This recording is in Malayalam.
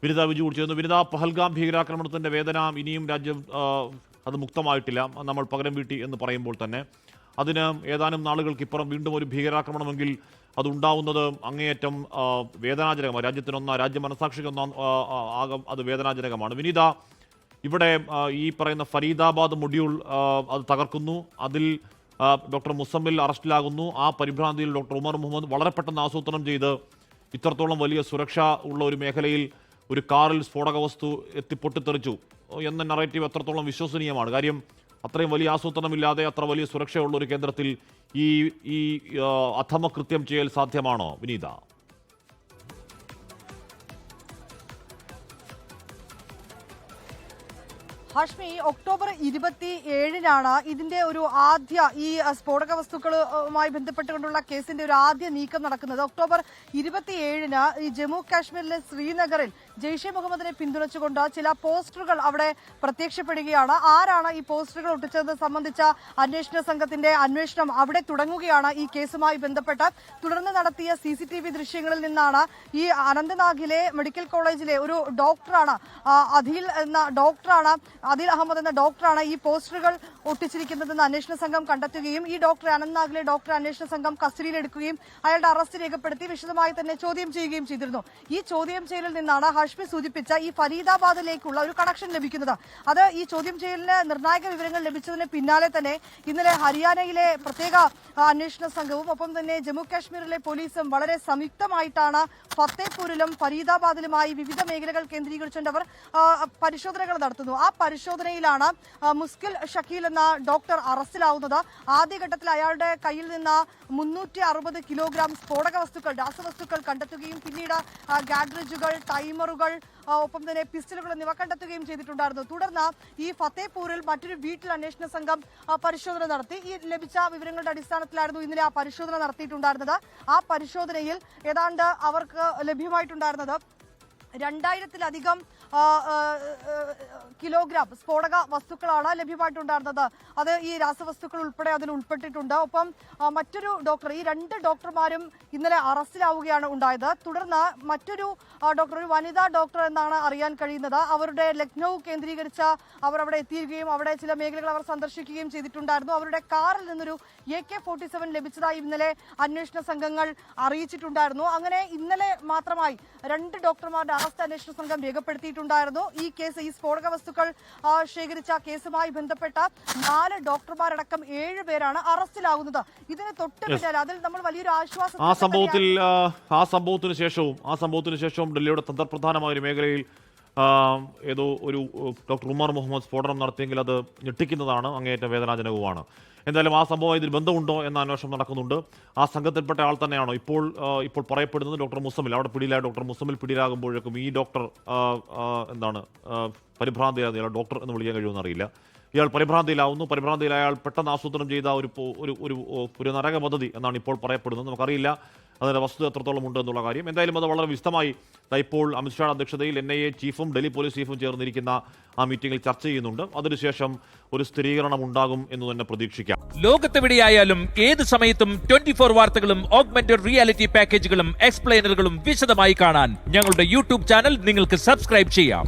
വിനിത വിജു കൂടി ചേർന്നു. വിനിത, പഹൽഗാം ഭീകരാക്രമണത്തിന്റെ വേദന ഇനിയും രാജ്യം അത് മുക്തമായിട്ടില്ല. നമ്മൾ പകരം വീട്ടി എന്ന് പറയുമ്പോൾ തന്നെ അതിന് ഏതാനും നാളുകൾക്കിപ്പുറം വീണ്ടും ഒരു ഭീകരാക്രമണമെങ്കിൽ അതുണ്ടാവുന്നത് അങ്ങേയറ്റം വേദനാജനകമാണ്. രാജ്യ മനസാക്ഷിക്കൊന്നാം അത് വേദനാജനകമാണ്. വിനീത, ഇവിടെ ഈ പറയുന്ന ഫരീദാബാദ് മൊഡ്യൂൾ അത് തകർക്കുന്നു. അതിൽ ഡോക്ടർ മുസമ്മിൽ അറസ്റ്റിലാകുന്നു. ആ പരിഭ്രാന്തിയിൽ ഡോക്ടർ ഉമർ മുഹമ്മദ് വളരെ പെട്ടെന്ന് ആസൂത്രണം ചെയ്ത് ഇത്രത്തോളം വലിയ സുരക്ഷ ഉള്ള ഒരു മേഖലയിൽ ഒരു കാറിൽ സ്ഫോടക വസ്തു പൊട്ടിത്തെറിച്ചു എന്ന നറേറ്റീവ് എത്രത്തോളം വിശ്വസനീയമാണ്? കാര്യം അത്രയും വലിയ ആസൂത്രണമില്ലാതെ അത്ര വലിയ സുരക്ഷയുള്ള ഒരു കേന്ദ്രത്തിൽ ഈ അധമ കൃത്യം ചെയ്യൽ സാധ്യമാണോ വിനീത? ഹാഷ്മി, ഒക്ടോബർ 27-നാണ് ഇതിന്റെ ഒരു ആദ്യ ഈ സ്ഫോടക വസ്തുക്കളുമായി ബന്ധപ്പെട്ടുകൊണ്ടുള്ള കേസിന്റെ ഒരു ആദ്യ നീക്കം നടക്കുന്നത്. ഒക്ടോബർ 27-ന് ഈ ജമ്മു കാശ്മീരിലെ ശ്രീനഗറിൽ ജെയ്ഷെ മുഹമ്മദിനെ പിന്തുണച്ചുകൊണ്ട് ചില പോസ്റ്ററുകൾ അവിടെ പ്രത്യക്ഷപ്പെടുകയാണ്. ആരാണ് ഈ പോസ്റ്ററുകൾ ഒട്ടിച്ചത് സംബന്ധിച്ച അന്വേഷണ സംഘത്തിന്റെ അന്വേഷണം അവിടെ തുടങ്ങുകയാണ്. ഈ കേസുമായി ബന്ധപ്പെട്ട് തുടർന്ന് നടത്തിയ CCTV ദൃശ്യങ്ങളിൽ നിന്നാണ് ഈ അനന്തനാഗിലെ മെഡിക്കൽ കോളേജിലെ ഒരു ഡോക്ടറാണ് അദിൽ അഹമ്മദ് എന്ന ഡോക്ടറാണ് ഈ പോസ്റ്ററുകൾ ഒട്ടിച്ചിരിക്കുന്നതെന്ന് അന്വേഷണ സംഘം കണ്ടെത്തുകയും ഈ ഡോക്ടറെ അനന്തനാഗിലെ ഡോക്ടറെ അന്വേഷണ സംഘം കസ്റ്റഡിയിലെടുക്കുകയും അയാളുടെ അറസ്റ്റ് രേഖപ്പെടുത്തി വിശദമായി തന്നെ ചോദ്യം ചെയ്യുകയും ചെയ്തിരുന്നു. ഈ ചോദ്യം ചെയ്യലിൽ നിന്നാണ് ഹാഷ്മി സൂചിപ്പിച്ച ഈ ഫരീദാബാദിലേക്കുള്ള ഒരു കണക്ഷൻ ലഭിക്കുന്നത്. അത് ഈ ചോദ്യം ചെയ്യലിന് നിർണായക വിവരങ്ങൾ ലഭിച്ചതിന് പിന്നാലെ തന്നെ ഇന്നലെ ഹരിയാനയിലെ പ്രത്യേക അന്വേഷണ സംഘവും ഒപ്പം തന്നെ ജമ്മു കാശ്മീരിലെ പോലീസും വളരെ സംയുക്തമായിട്ടാണ് ഫത്തേപൂരിലും ഫരീദാബാദിലുമായി വിവിധ മേഖലകൾ കേന്ദ്രീകരിച്ചുകൊണ്ട് അവർ പരിശോധനകൾ നടത്തുന്നു. ആ പരിശോധനയിലാണ് മുസ്കിൽ ഷക്കീൽ എന്ന ഡോക്ടർ അറസ്റ്റിലാവുന്നത്. ആദ്യഘട്ടത്തിൽ അയാളുടെ കയ്യിൽ നിന്ന് 360 കിലോഗ്രാം സ്ഫോടക വസ്തുക്കൾ, രാസവസ്തുക്കൾ കണ്ടെത്തുകയും പിന്നീട് ഗാഡ്രേജുകൾ, ടൈമറുകൾ, ഒപ്പം തന്നെ പിസ്റ്റലുകൾ എന്നിവ കണ്ടെത്തുകയും ചെയ്തിട്ടുണ്ടായിരുന്നു. തുടർന്ന് ഈ ഫത്തേപൂരിൽ മറ്റൊരു വീട്ടിൽ അന്വേഷണ സംഘം പരിശോധന നടത്തി. ഈ ലഭിച്ച വിവരങ്ങളുടെ അടിസ്ഥാനത്തിലായിരുന്നു ഇന്നലെ ആ പരിശോധന നടത്തിയിട്ടുണ്ടായിരുന്നത്. ആ പരിശോധനയിൽ ഏതാണ്ട് അവർക്ക് ലഭ്യമായിട്ടുണ്ടായിരുന്നത് 2000-ലധികം കിലോഗ്രാം സ്ഫോടക വസ്തുക്കളാണ് ലഭ്യമായിട്ടുണ്ടായിരുന്നത്. അത് ഈ രാസവസ്തുക്കൾ ഉൾപ്പെടെ അതിൽ ഉൾപ്പെട്ടിട്ടുണ്ട്. ഒപ്പം മറ്റൊരു ഡോക്ടർ, ഈ 2 ഡോക്ടർമാരും ഇന്നലെ അറസ്റ്റിലാവുകയാണ് ഉണ്ടായത്. തുടർന്ന് മറ്റൊരു ഡോക്ടർ, ഒരു വനിതാ ഡോക്ടർ എന്നാണ് അറിയാൻ കഴിയുന്നത്, അവരുടെ ലക്നൌ കേന്ദ്രീകരിച്ച് അവർ അവിടെ എത്തിയിരിക്കുകയും അവിടെ ചില മേഖലകൾ അവർ സന്ദർശിക്കുകയും ചെയ്തിട്ടുണ്ടായിരുന്നു. അവരുടെ കാറിൽ നിന്നൊരു AK-47 ലഭിച്ചതായി ഇന്നലെ അന്വേഷണ സംഘങ്ങൾ അറിയിച്ചിട്ടുണ്ടായിരുന്നു. അങ്ങനെ ഇന്നലെ മാത്രമായി 2 ഡോക്ടർമാരുടെ അറസ്റ്റ് അന്വേഷണ സംഘം രേഖപ്പെടുത്തിയിട്ടുണ്ടായിരുന്നു. ഈ കേസ്, ഈ സ്ഫോടക വസ്തുക്കൾ ശേഖരിച്ച കേസുമായി ബന്ധപ്പെട്ട 4 ഡോക്ടർമാരടക്കം 7 പേരാണ് അറസ്റ്റിലാകുന്നത്. ഇതിന് തൊട്ട് പിന്നാലെ അതിൽ നമ്മൾ വലിയൊരു ആശ്വാസം ആ സംഭവത്തിന് ശേഷവും ഡൽഹിയുടെ തന്ത്രപ്രധാനമായ ഒരു മേഖലയിൽ ഏതോ ഒരു ഡോക്ടർ ഉമർ മുഹമ്മദ് സ്ഫോടനം നടത്തിയെങ്കിൽ അത് ഞെട്ടിക്കുന്നതാണ്, അങ്ങേയറ്റം വേദനാജനകവുമാണ്. എന്തായാലും ആ സംഭവം ഇതിൽ ബന്ധമുണ്ടോ എന്ന അന്വേഷണം നടക്കുന്നുണ്ട്. ആ സംഘത്തിൽപ്പെട്ട ആൾ തന്നെയാണോ ഇപ്പോൾ പറയപ്പെടുന്നത് ഡോക്ടർ മുസമ്മിൽ? അവിടെ പിടിയിലായ ഡോക്ടർ മുസമ്മിൽ പിടിയിലാകുമ്പോഴേക്കും ഈ ഡോക്ടർ പരിഭ്രാന്തിയിലാകുന്ന ഡോക്ടർ എന്ന് വിളിക്കാൻ കഴിയുമെന്ന് അറിയില്ല. ഇയാൾ പരിഭ്രാന്തിയിലായ അയാൾ പെട്ടെന്ന് ആസൂത്രണം ചെയ്ത ഒരു നരക പദ്ധതി എന്നാണ് ഇപ്പോൾ പറയപ്പെടുന്നത്. നമുക്കറിയില്ല അതിൻ്റെ വസ്തുത എത്രത്തോളം ഉണ്ട് എന്നുള്ള കാര്യം. എന്തായാലും അത് വളരെ വിശദമായി ഇപ്പോൾ അമിത്ഷാ അധ്യക്ഷതയിൽ NIA ചീഫും ഡൽഹി പോലീസ് ചീഫും ചേർന്നിരിക്കുന്ന ആ മീറ്റിംഗിൽ ചർച്ച ചെയ്യുന്നുണ്ട്. അതിനുശേഷം ഒരു സ്ഥിരീകരണം ഉണ്ടാകും എന്ന് തന്നെ പ്രതീക്ഷിക്കാം. ലോകത്തെവിടെയായാലും ഏത് സമയത്തും 24 വാർത്തകളും ഓഗ്മെന്റഡ് റിയാലിറ്റി പാക്കേജുകളും എക്സ്പ്ലെയിനറുകളും വിശദമായി കാണാൻ ഞങ്ങളുടെ YouTube ചാനൽ നിങ്ങൾക്ക് സബ്സ്ക്രൈബ് ചെയ്യാം.